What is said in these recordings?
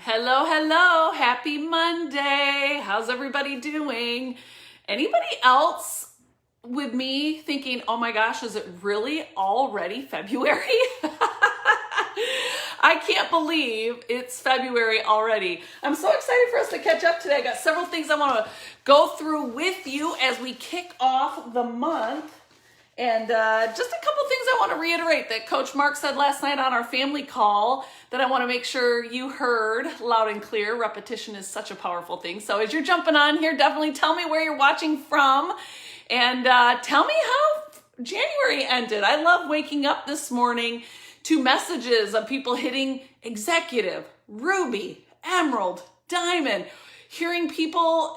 Hello, hello. Happy Monday. How's everybody doing? Anybody else with me thinking, oh my gosh, is it really already February? I can't believe it's February already. I'm so excited for us to catch up today. I got several things I want to go through with you as we kick off the month. And just a couple things I want to reiterate that Coach Mark said last night on our family call that I want to make sure you heard loud and clear. Repetition is such a powerful thing. So as you're jumping on here, definitely tell me where you're watching from and tell me how January ended. I love waking up this morning to messages of people hitting executive, ruby, emerald, diamond, hearing people,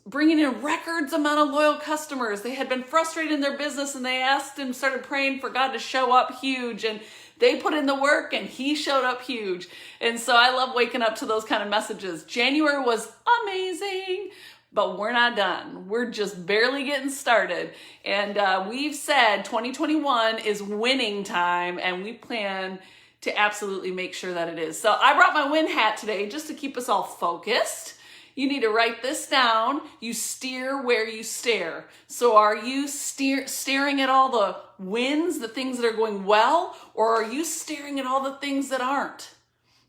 bringing in records amount of loyal customers. They had been frustrated in their business and they asked and started praying for God to show up huge, and they put in the work and he showed up huge. And so I love waking up to those kind of messages. January was amazing, but we're not done. We're just barely getting started. And we've said 2021 is winning time, and we plan to absolutely make sure that it is. So I brought my win hat today just to keep us all focused. You need to write this down. You steer where you stare. So are you staring at all the wins, the things that are going well, or are you staring at all the things that aren't?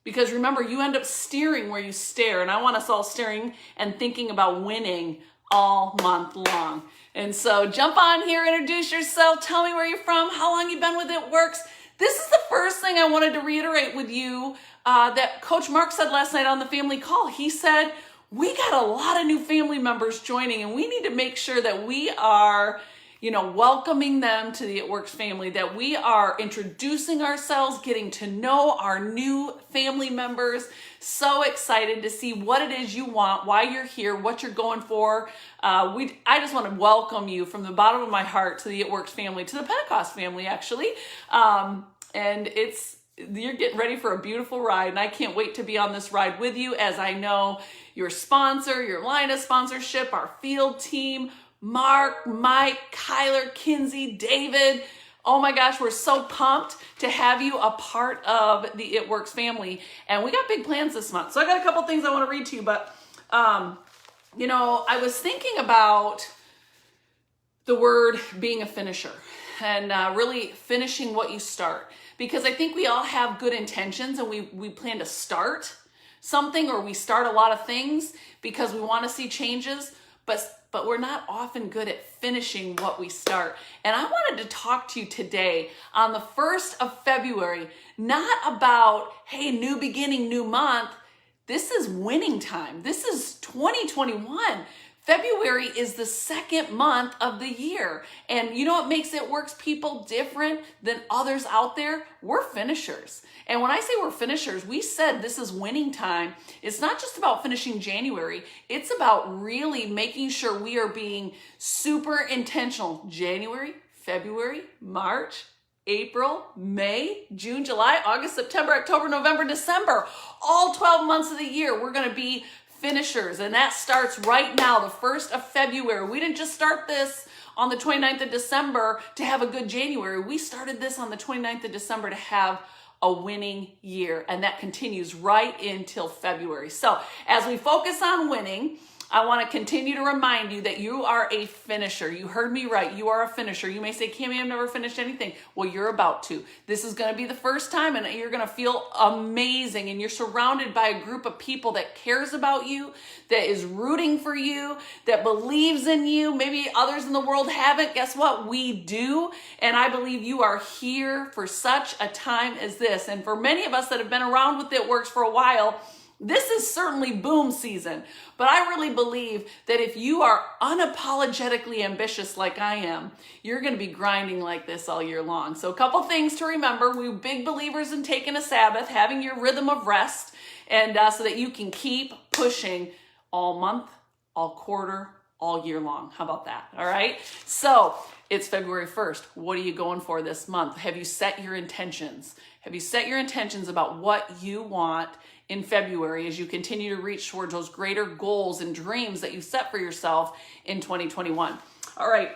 Because remember, you end up steering where you stare, and I want us all staring and thinking about winning all month long. And so jump on here, introduce yourself, tell me where you're from, how long you've been with It Works. This is the first thing I wanted to reiterate with you that Coach Mark said last night on the family call. He said, we got a lot of new family members joining, and we need to make sure that we are, welcoming them to the It Works family, that we are introducing ourselves, getting to know our new family members. So excited to see what it is you want, why you're here, what you're going for. I just want to welcome you from the bottom of my heart to the It Works family, to the Pentecost family, actually. And you're getting ready for a beautiful ride, and I can't wait to be on this ride with you, as I know your sponsor, your line of sponsorship, our field team, Mark, Mike, Kyler, Kinsey, David. Oh my gosh, we're so pumped to have you a part of the It Works family, and we got big plans this month. So I got a couple things I want to read to you, but I was thinking about the word being a finisher and really finishing what you start. Because I think we all have good intentions, and we plan to start something, or we start a lot of things because we want to see changes, but we're not often good at finishing what we start. And I wanted to talk to you today on the 1st of February, not about, hey, new beginning, new month. This is winning time. This is 2021. February is the second month of the year. And you know what makes It Works people different than others out there? We're finishers. And when I say we're finishers, we said this is winning time. It's not just about finishing January. It's about really making sure we are being super intentional. January, February, March, April, May, June, July, August, September, October, November, December. All 12 months of the year, we're going to be finishers, and that starts right now, the 1st of February. We didn't just start this on the 29th of December to have a good January. We started this on the 29th of December to have a winning year, and that continues right until February. So as we focus on winning, I want to continue to remind you that you are a finisher. You heard me right. You are a finisher. You may say, Cammie, I've never finished anything. Well, you're about to. This is going to be the first time, and you're going to feel amazing. And you're surrounded by a group of people that cares about you, that is rooting for you, that believes in you. Maybe others in the world haven't. Guess what? We do. And I believe you are here for such a time as this. And for many of us that have been around with It Works for a while, this is certainly boom season, but I really believe that if you are unapologetically ambitious like I am, you're going to be grinding like this all year long. So a couple things to remember. We're big believers in taking a Sabbath, having your rhythm of rest, and so that you can keep pushing all month, all quarter, all year long. How about that? All right. So it's February 1st. What are you going for this month? Have you set your intentions? Have you set your intentions about what you want in February as you continue to reach towards those greater goals and dreams that you set for yourself in 2021? All right.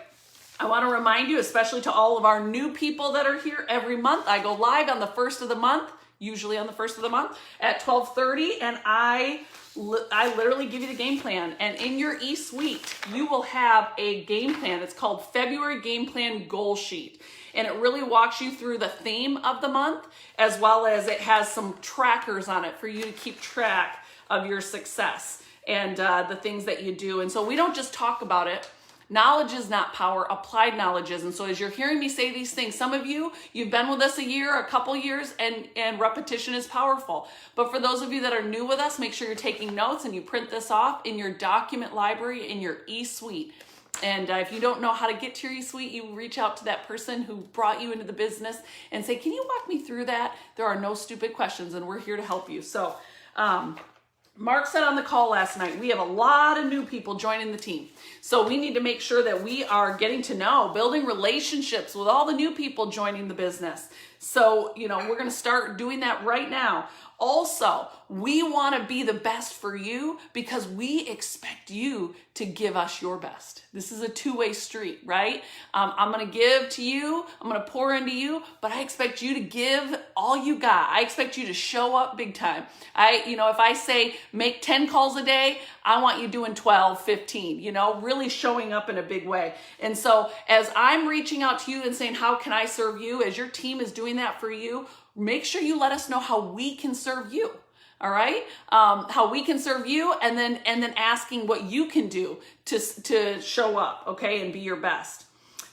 I want to remind you, especially to all of our new people that are here every month, I go live on the 1st of the month. usually on the first of the month at 12:30, and I literally give you the game plan. And in your e-suite, you will have a game plan. It's called February Game Plan Goal Sheet. And it really walks you through the theme of the month, as well as it has some trackers on it for you to keep track of your success and the things that you do. And so we don't just talk about it. Knowledge is not power, applied knowledge is. And so as you're hearing me say these things, some of you, you've been with us a year, a couple years, and repetition is powerful. But for those of you that are new with us, make sure you're taking notes and you print this off in your document library in your e-suite. And if you don't know how to get to your e-suite, you reach out to that person who brought you into the business and say, can you walk me through that? There are no stupid questions, and we're here to help you. So Mark said on the call last night, we have a lot of new people joining the team. So we need to make sure that we are getting to know, building relationships with all the new people joining the business. So, we're going to start doing that right now. Also, we want to be the best for you because we expect you to give us your best. This is a two-way street, right? I'm going to give to you. I'm going to pour into you, but I expect you to give all you got. I expect you to show up big time. If I say make 10 calls a day, I want you doing 12, 15, really showing up in a big way. And so as I'm reaching out to you and saying, how can I serve you? As your team is doing that for you, make sure you let us know how we can serve you. All right. How we can serve you, and then asking what you can do to show up. Okay. And be your best.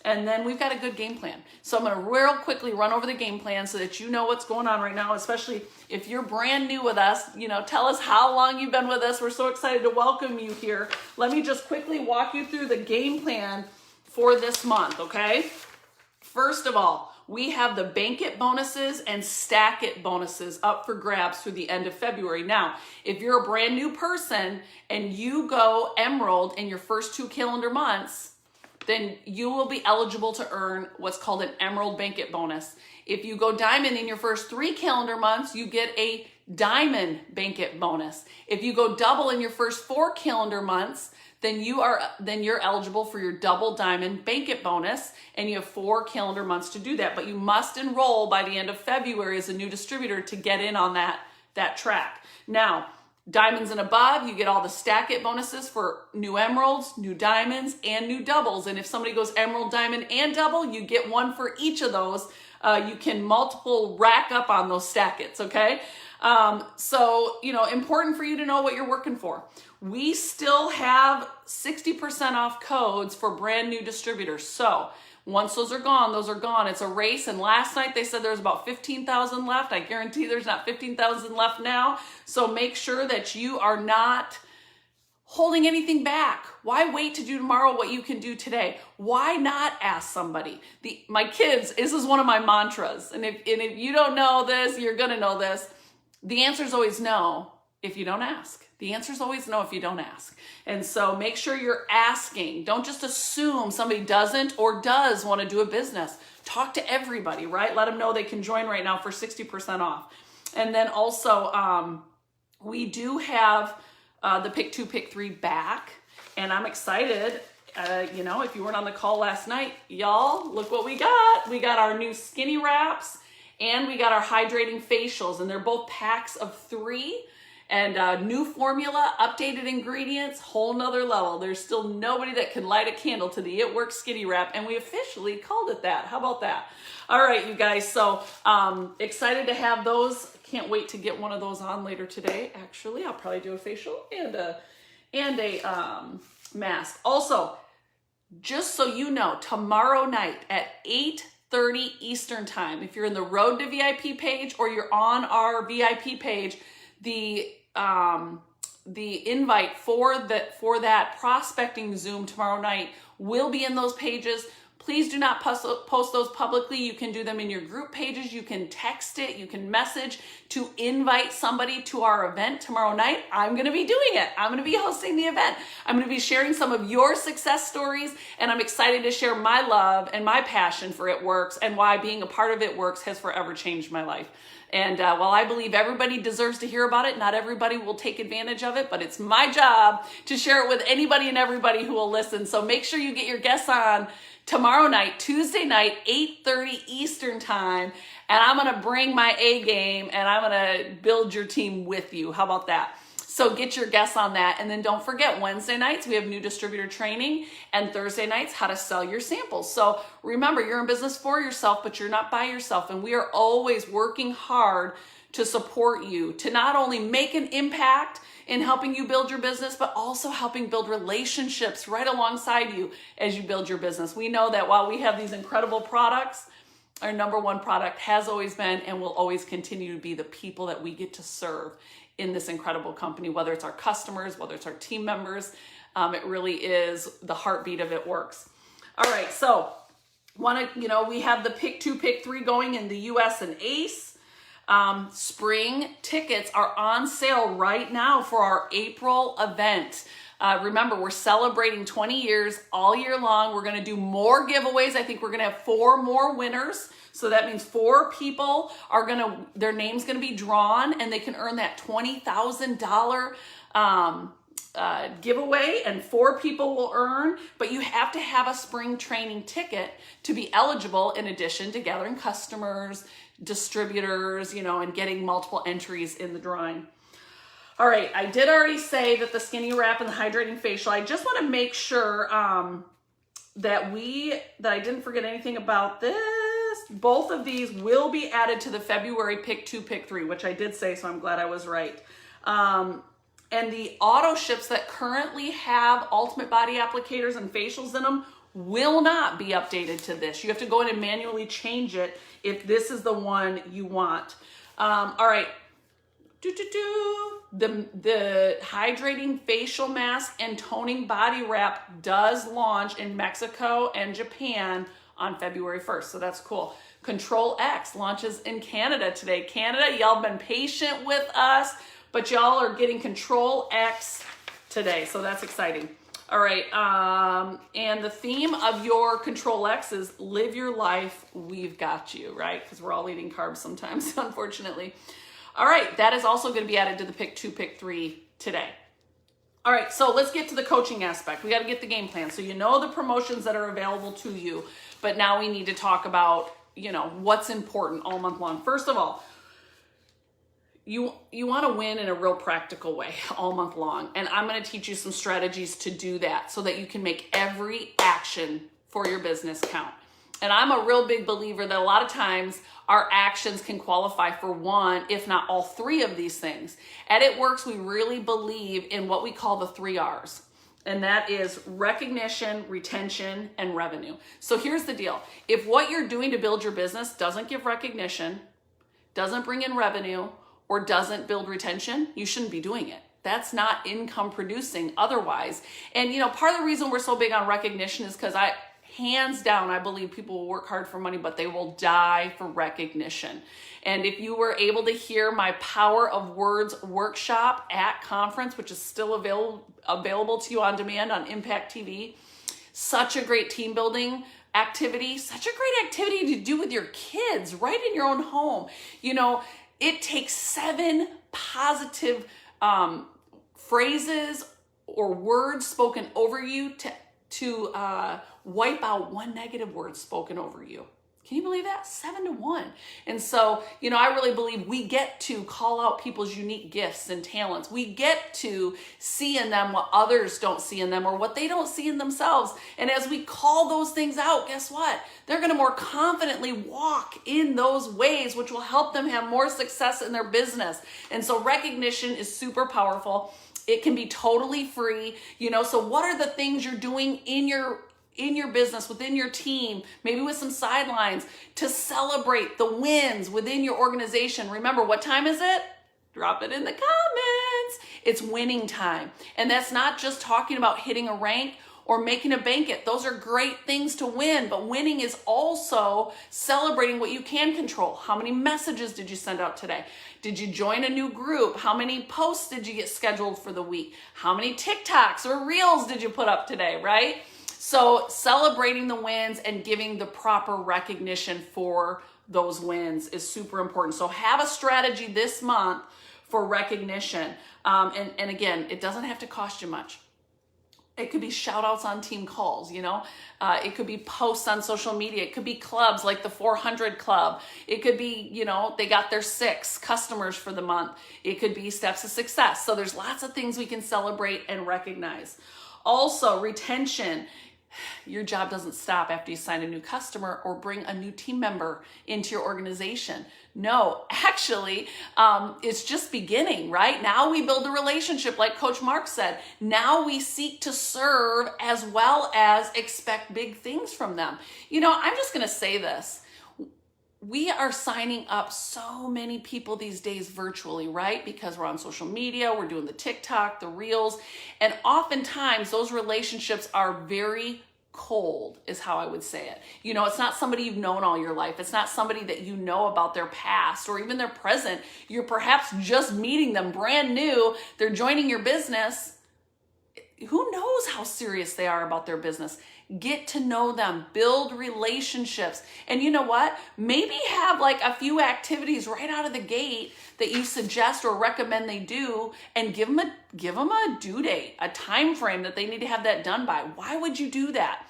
And then we've got a good game plan. So I'm going to real quickly run over the game plan so that you know what's going on right now, especially if you're brand new with us. Tell us how long you've been with us. We're so excited to welcome you here. Let me just quickly walk you through the game plan for this month. Okay. First of all, we have the Bank It bonuses and Stack It bonuses up for grabs through the end of February. Now, if you're a brand new person and you go Emerald in your first 2 calendar months, then you will be eligible to earn what's called an Emerald Bank It bonus. If you go Diamond in your first 3 calendar months, you get a Diamond Bank It bonus. If you go Double in your first 4 calendar months, then you're eligible for your Double Diamond Bank It bonus, and you have 4 calendar months to do that. But you must enroll by the end of February as a new distributor to get in on that track. Now, Diamonds and above, you get all the Stack It bonuses for new Emeralds, new Diamonds, and new Doubles. And if somebody goes Emerald, Diamond, and Double, you get one for each of those. You can multiple rack up on those Stack Its, okay? Important for you to know what you're working for. We still have 60% off codes for brand new distributors. So once those are gone, those are gone. It's a race. And last night they said there's about 15,000 left. I guarantee there's not 15,000 left now. So make sure that you are not holding anything back. Why wait to do tomorrow what you can do today? Why not ask somebody? My kids, this is one of my mantras. And if you don't know this, you're going to know this. The answer is always no if you don't ask. The answer is always no if you don't ask. And so make sure you're asking. Don't just assume somebody doesn't or does want to do a business. Talk to everybody, right? Let them know they can join right now for 60% off. And then also, we do have the Pick 2, Pick 3 back. And I'm excited. If you weren't on the call last night, y'all, look what we got. We got our new skinny wraps and we got our hydrating facials. And they're both packs of 3. And new formula, updated ingredients, whole nother level. There's still nobody that can light a candle to the It Works Skinny Wrap, and we officially called it that. How about that? All right, you guys. So excited to have those. Can't wait to get one of those on later today. Actually, I'll probably do a facial and a mask. Also, just so you know, tomorrow night at 8:30 Eastern Time, if you're in the Road to VIP page or you're on our VIP page, the invite for that prospecting Zoom tomorrow night will be in those pages. Please do not post those publicly. You can do them in your group pages. You can text it. You can message to invite somebody to our event tomorrow night. I'm going to be doing it. I'm going to be hosting the event. I'm going to be sharing some of your success stories, and I'm excited to share my love and my passion for It Works and why being a part of It Works has forever changed my life. And while I believe everybody deserves to hear about it, not everybody will take advantage of it, but it's my job to share it with anybody and everybody who will listen. So make sure you get your guests on tomorrow night, Tuesday night, 8:30 Eastern time, and I'm going to bring my A game and I'm going to build your team with you. How about that? So get your guess on that. And then don't forget, Wednesday nights, we have new distributor training, and Thursday nights, how to sell your samples. So remember, you're in business for yourself, but you're not by yourself. And we are always working hard to support you, to not only make an impact in helping you build your business, but also helping build relationships right alongside you as you build your business. We know that while we have these incredible products, our number one product has always been and will always continue to be the people that we get to serve in this incredible company, whether it's our customers, whether it's our team members. It really is the heartbeat of It Works. All right, so we have the pick 2, pick 3 going in the US and ACE. Spring tickets are on sale right now for our April event. Remember, we're celebrating 20 years all year long. We're going to do more giveaways. I think we're going to have 4 more winners. So that means 4 people their name's going to be drawn, and they can earn that $20,000 giveaway, and 4 people will earn, but you have to have a spring training ticket to be eligible, in addition to gathering customers, distributors, and getting multiple entries in the drawing. All right, I did already say that the skinny wrap and the hydrating facial, I just want to make sure that I didn't forget anything about this. Both of these will be added to the February pick 2, pick 3, which I did say, so I'm glad I was right. And the auto ships that currently have Ultimate Body Applicators and facials in them will not be updated to this. You have to go in and manually change it if this is the one you want. All right. The hydrating facial mask and toning body wrap does launch in Mexico and Japan on February 1st. So that's cool. Control X launches in Canada today. Canada, y'all been patient with us, but y'all are getting Control X today. So that's exciting. All right. And the theme of your Control X is live your life. We've got you, right? Because we're all eating carbs sometimes, unfortunately. All right. That is also going to be added to the pick 2, pick 3 today. All right. So let's get to the coaching aspect. We got to get the game plan. So you know the promotions that are available to you, but now we need to talk about, what's important all month long. First of all, you want to win in a real practical way all month long. And I'm going to teach you some strategies to do that so that you can make every action for your business count. And I'm a real big believer that a lot of times our actions can qualify for one, if not all 3 of these things. At It Works, we really believe in what we call the 3 R's. And that is recognition, retention, and revenue. So here's the deal. If what you're doing to build your business doesn't give recognition, doesn't bring in revenue, or doesn't build retention, you shouldn't be doing it. That's not income producing otherwise. And part of the reason we're so big on recognition is because hands down, I believe people will work hard for money, but they will die for recognition. And if you were able to hear my Power of Words workshop at conference, which is still available to you on demand on Impact TV, such a great team building activity, such a great activity to do with your kids right in your own home. It takes 7 positive phrases or words spoken over you to wipe out 1 negative word spoken over you. Can you believe that? 7 to 1. And so, I really believe we get to call out people's unique gifts and talents. We get to see in them what others don't see in them or what they don't see in themselves. And as we call those things out, guess what? They're going to more confidently walk in those ways, which will help them have more success in their business. And so recognition is super powerful. It can be totally free. So what are the things you're doing in your business, within your team, maybe with some sidelines to celebrate the wins within your organization? Remember, what time is it? Drop it in the comments. It's winning time. And that's not just talking about hitting a rank or making a banquet. Those are great things to win, but winning is also celebrating what you can control. How many messages did you send out today? Did you join a new group? How many posts did you get scheduled for the week? How many TikToks or Reels did you put up today, right? So celebrating the wins and giving the proper recognition for those wins is super important. So have a strategy this month for recognition. And again, it doesn't have to cost you much. It could be shout outs on team calls, it could be posts on social media. It could be clubs like the 400 Club. It could be, they got their 6 customers for the month. It could be steps of success. So there's lots of things we can celebrate and recognize. Also, retention. Your job doesn't stop after you sign a new customer or bring a new team member into your organization. No, actually, it's just beginning, right? Now we build a relationship, like Coach Mark said. Now we seek to serve as well as expect big things from them. I'm just going to say this. We are signing up so many people these days virtually, right? Because we're on social media, we're doing the TikTok, the Reels, and oftentimes those relationships are very cold, is how I would say it. It's not somebody you've known all your life. It's not somebody that you know about their past or even their present. You're perhaps just meeting them brand new. They're joining your business. Who knows how serious they are about their business? Get to know them, build relationships. And you know what? Maybe have like a few activities right out of the gate that you suggest or recommend they do, and give them a due date, a time frame that they need to have that done by. Why would you do that?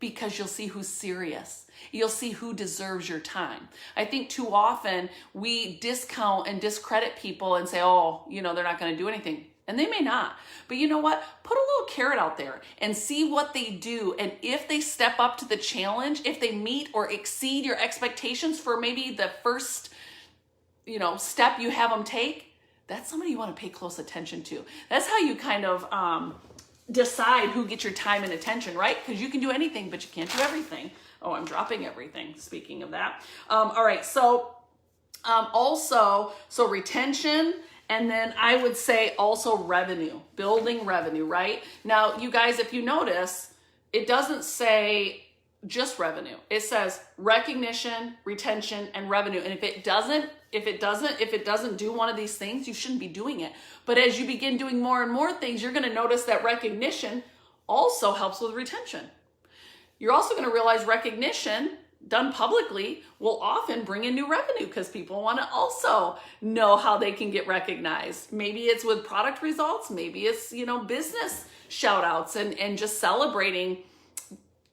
Because you'll see who's serious. You'll see who deserves your time. I think too often we discount and discredit people and say, oh, they're not going to do anything. And they may not. But you know what? Put a little carrot out there and see what they do. And if they step up to the challenge, if they meet or exceed your expectations for maybe the first, step you have them take, that's somebody you want to pay close attention to. That's how you kind of decide who gets your time and attention, right? Because you can do anything, but you can't do everything. Oh, I'm dropping everything. Speaking of that. All right. So so retention. And then I would say also revenue, building revenue, right? Now, you guys, if you notice, it doesn't say just revenue. It says recognition, retention, and revenue. And if it doesn't do one of these things, you shouldn't be doing it. But as you begin doing more and more things, you're going to notice that recognition also helps with retention. You're also going to realize recognition done publicly will often bring in new revenue because people want to also know how they can get recognized. Maybe it's with product results, maybe it's, business shout outs and just celebrating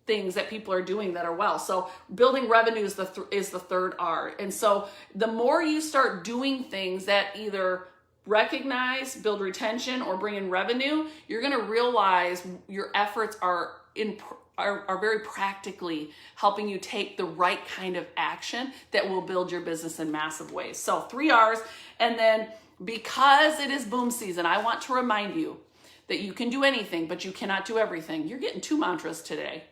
things that people are doing that are well. So building revenue is the third R. And so the more you start doing things that either recognize, build retention, or bring in revenue, you're going to realize your efforts are very practically helping you take the right kind of action that will build your business in massive ways. So 3 R's. And then because it is boom season, I want to remind you that you can do anything, but you cannot do everything. You're getting 2 mantras today.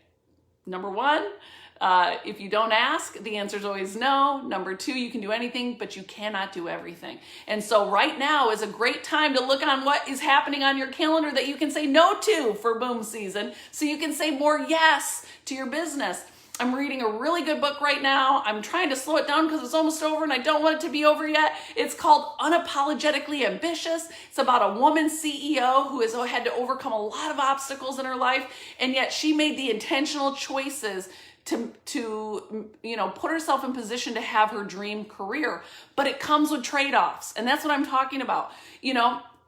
Number 1, if you don't ask, the answer is always no. Number 2, you can do anything, but you cannot do everything. And so right now is a great time to look on what is happening on your calendar that you can say no to for boom season, so you can say more yes to your business. I'm reading a really good book right now. I'm trying to slow it down because it's almost over and I don't want it to be over yet. It's called Unapologetically Ambitious. It's about a woman CEO who has had to overcome a lot of obstacles in her life, and yet she made the intentional choices to put herself in position to have her dream career. But it comes with trade-offs, and that's what I'm talking about.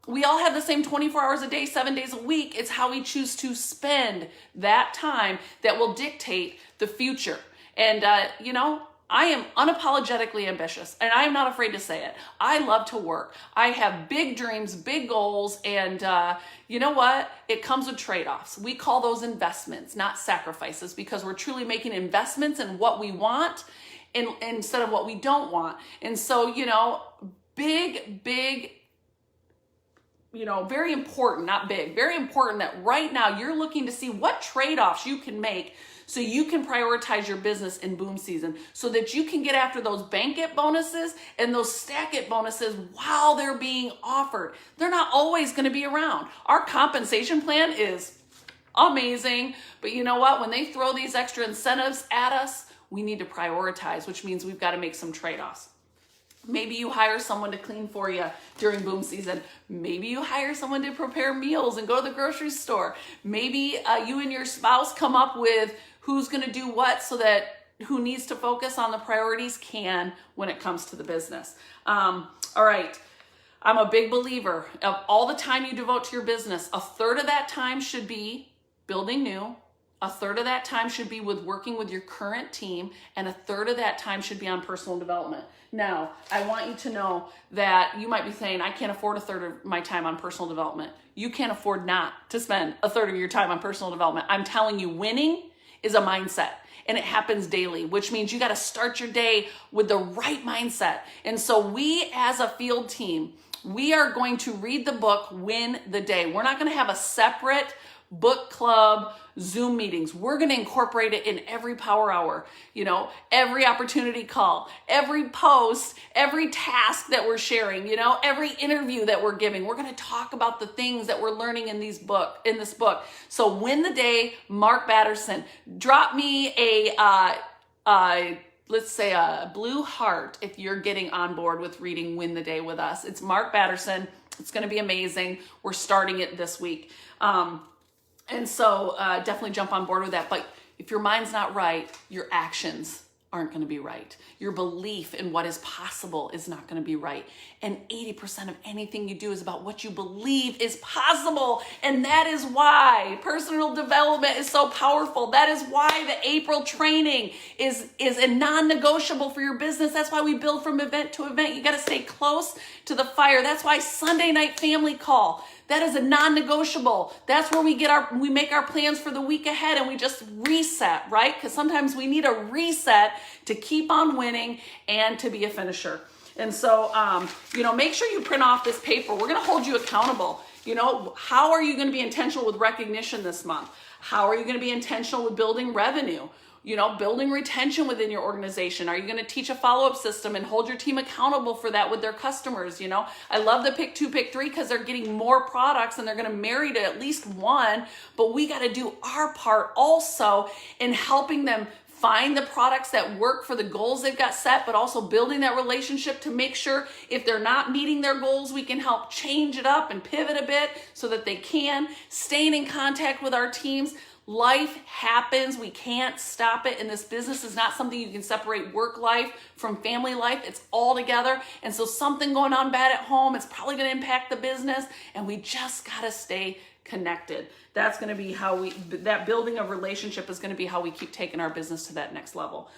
We all have the same 24 hours a day, 7 days a week. It's how we choose to spend that time that will dictate the future. And, I am unapologetically ambitious, and I am not afraid to say it. I love to work. I have big dreams, big goals, and you know what? It comes with trade-offs. We call those investments, not sacrifices, because we're truly making investments in what we want instead of what we don't want. And so, big, very important, not big, very important that right now you're looking to see what trade-offs you can make so you can prioritize your business in boom season so that you can get after those bank it bonuses and those stack it bonuses while they're being offered. They're not always going to be around. Our compensation plan is amazing, but you know what? When they throw these extra incentives at us, we need to prioritize, which means we've got to make some trade-offs. Maybe you hire someone to clean for you during boom season. Maybe you hire someone to prepare meals and go to the grocery store. Maybe you and your spouse come up with who's going to do what so that who needs to focus on the priorities can when it comes to the business. All right. I'm a big believer of all the time you devote to your business. A third of that time should be building new. A third of that time should be with working with your current team, and a third of that time should be on personal development. Now, I want you to know that you might be saying, I can't afford a third of my time on personal development. You can't afford not to spend a third of your time on personal development. I'm telling you, winning is a mindset, and it happens daily, which means you got to start your day with the right mindset. And so we, as a field team, we are going to read the book, Win the Day. We're not going to have a separate book club Zoom meetings. We're going to incorporate it in every power hour, every opportunity call, every post, every task that we're sharing, every interview that we're giving. We're going to talk about the things that we're learning in this book. So Win the Day, Mark Batterson. Drop me let's say a blue heart if you're getting on board with reading Win the Day with us. It's Mark Batterson. It's going to be amazing. We're starting it this week. And so definitely jump on board with that. But if your mind's not right, your actions aren't going to be right. Your belief in what is possible is not going to be right. And 80% of anything you do is about what you believe is possible. And that is why personal development is so powerful. That is why the April training is a non-negotiable for your business. That's why we build from event to event. You got to stay close to the fire. That's why Sunday night family call, that is a non-negotiable. That's where we make our plans for the week ahead and we just reset, right? Because sometimes we need a reset to keep on winning and to be a finisher. And so, make sure you print off this paper. We're going to hold you accountable. How are you going to be intentional with recognition this month? How are you going to be intentional with building revenue? Building retention within your organization. Are you going to teach a follow-up system and hold your team accountable for that with their customers? I love the pick 2, pick 3 because they're getting more products and they're going to marry to at least one, but we got to do our part also in helping them find the products that work for the goals they've got set, but also building that relationship to make sure if they're not meeting their goals, we can help change it up and pivot a bit so that they can. Staying in contact with our teams. Life happens. We can't stop it. And this business is not something you can separate work life from family life. It's all together. And so something going on bad at home, it's probably going to impact the business. And we just got to stay connected. That's going to be how that building of relationship is going to be how we keep taking our business to that next level.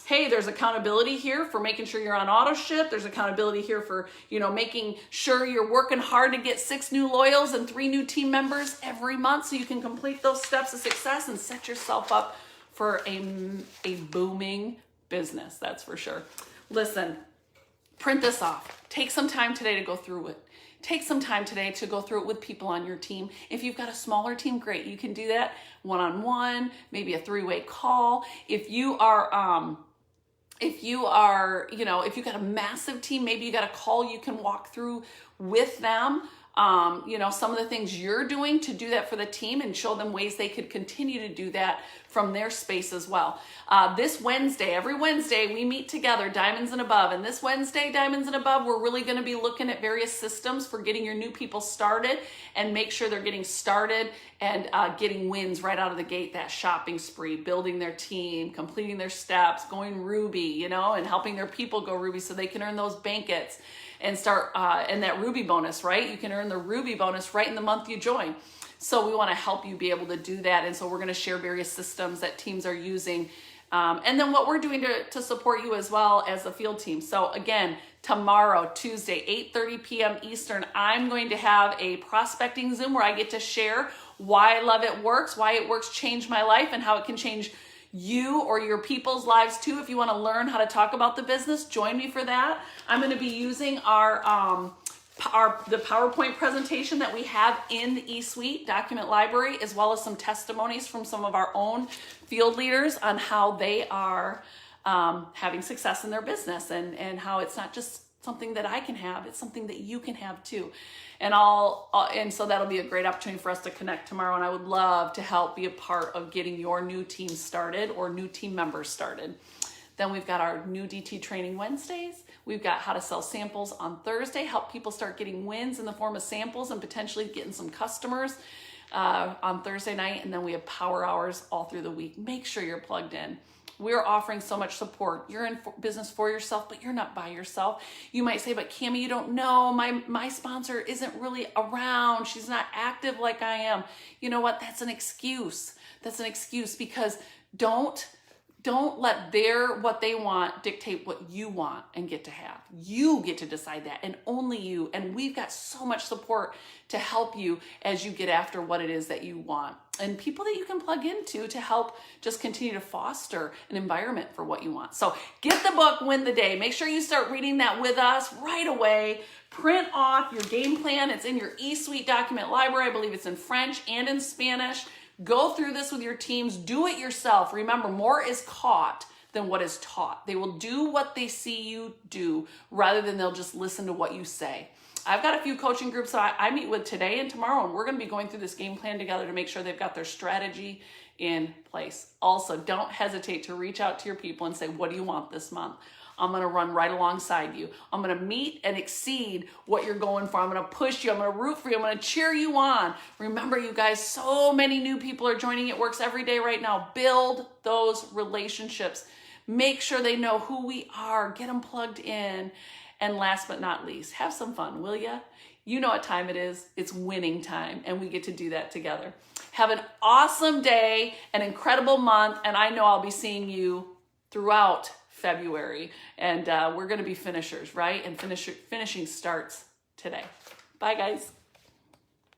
Hey, there's accountability here for making sure you're on auto ship. There's accountability here for, making sure you're working hard to get 6 new loyals and 3 new team members every month so you can complete those steps of success and set yourself up for a booming business. That's for sure. Listen, print this off. Take some time today to go through it. Take some time today to go through it with people on your team. If you've got a smaller team, great. You can do that one-on-one, maybe a 3-way call. If you are, if you've got a massive team, maybe you got a call you can walk through with them. Some of the things you're doing to do that for the team and show them ways they could continue to do that from their space as well. This Wednesday, every Wednesday, we meet together, Diamonds and Above. And this Wednesday, Diamonds and Above, we're really going to be looking at various systems for getting your new people started and make sure they're getting started and getting wins right out of the gate, that shopping spree, building their team, completing their steps, going Ruby, and helping their people go Ruby so they can earn those bankets and start, and that Ruby bonus, right? You can earn the Ruby bonus right in the month you join. So we want to help you be able to do that. And so we're going to share various systems that teams are using. And then what we're doing to support you as well as a field team. So again, tomorrow, Tuesday, 8:30 p.m. Eastern, I'm going to have a prospecting Zoom where I get to share why I love it works, why it works changed my life, and how it can change you or your people's lives too. If you want to learn how to talk about the business, join me for that. I'm going to be using the PowerPoint presentation that we have in the eSuite document library, as well as some testimonies from some of our own field leaders on how they are having success in their business and how it's not just something that I can have, it's something that you can have too. And so that'll be a great opportunity for us to connect tomorrow. And I would love to help be a part of getting your new team started or new team members started. Then we've got our new DT training Wednesdays. We've got how to sell samples on Thursday, help people start getting wins in the form of samples and potentially getting some customers on Thursday night. And then we have power hours all through the week. Make sure you're plugged in. We're offering so much support. You're in business for yourself, but you're not by yourself. You might say, but Cammie, you don't know. My sponsor isn't really around. She's not active like I am. You know what? That's an excuse. That's an excuse, because don't let what they want dictate what you want and get to have. You get to decide that, and only you. And we've got so much support to help you as you get after what it is that you want, and people that you can plug into to help just continue to foster an environment for what you want. So get the book, Win the Day. Make sure you start reading that with us right away. Print off your game plan. It's in your eSuite document library. I believe it's in French and in Spanish. Go through this with your teams. Do it yourself. Remember, more is caught than what is taught. They will do what they see you do rather than they'll just listen to what you say. I've got a few coaching groups that I meet with today and tomorrow, and we're going to be going through this game plan together to make sure they've got their strategy in place. Also, don't hesitate to reach out to your people and say, what do you want this month? I'm going to run right alongside you. I'm going to meet and exceed what you're going for. I'm going to push you. I'm going to root for you. I'm going to cheer you on. Remember, you guys, so many new people are joining It Works every day right now. Build those relationships. Make sure they know who we are. Get them plugged in. And last but not least, have some fun, will ya? You know what time it is. It's winning time, and we get to do that together. Have an awesome day, an incredible month, and I know I'll be seeing you throughout February, and we're going to be finishers, right? And finishing starts today. Bye, guys.